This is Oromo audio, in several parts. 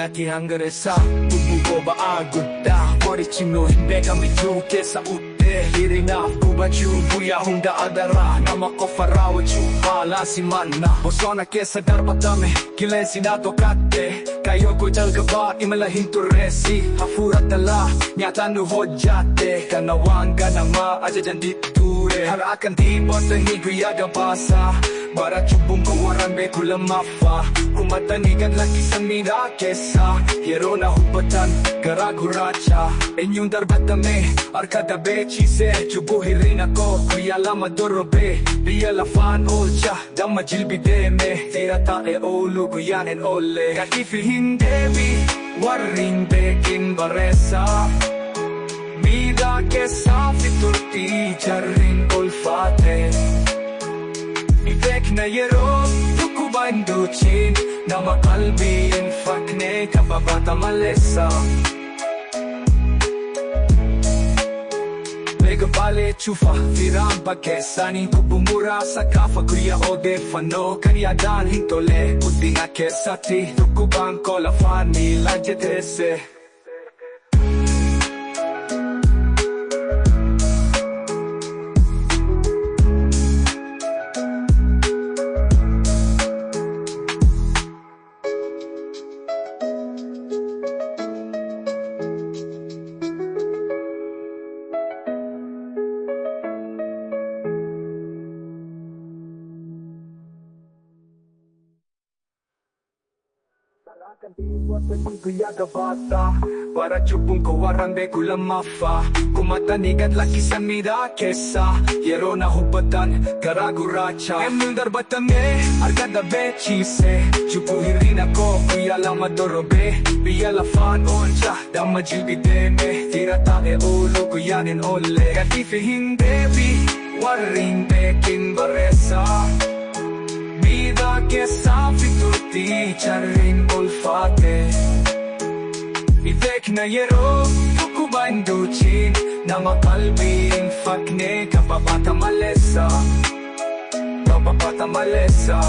Gatii hangaresa bubugo ba agudda Orichino hindi kami juke sa ute Hirinaaf kubachu buya hunda adara Namako farawachu pala si manna Bosona kesa darbatame Kile sinatokate Kayo ko jalgaba imalahin turesi Hafurat tala nyata nu hojate Kanawanga na maajajan diture Harakan tibot na higuyaga basa Bara chubong kawaran be kulamafa Kumatanigan laki sa mina kesa Hero na hupatan garaguracha Inyong darbatame arkada bechise Chubuhirin ako kuya lama dorobe Biya la fan olcha dama jilbideme Tira tae olu guyanen ole Katifi hindebi waring bekin baresa Mida kesa fiturti charing olfate Ibek na yero, tukuban duchin Na makalbi in fakne kababata malesa Mega bale chufa, viram pagkesani Kubumura sa kafa kuya o defano Kanyadan hintole, udinga kesati Tukuban ko la fani lanjetese Kuyaga bata Para chupong kawaran be kulamafa Kumatanigan laki sa mida kesa Yero na hupatan karaguracha Emnul darbatame arkada bechise Chupuhirin ako kuya lama dorobe Biya la fan oncha dama jilbideme Tira tae ulo kuyanin ole Katifi hindebi waring bekin baresa Vida kesa fiturti charing olfate Ibek na yero, tukuban duchin Na makalbing fakne kapapata malesa Kapapata malesa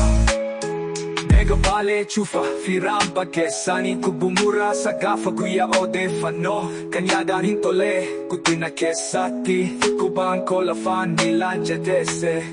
Mega bale chufa, firam pagkesani Kubumura sa gafa kuya o defano Kanyadan hintole, kutina kesati Tukuban ko la fan nilanjadese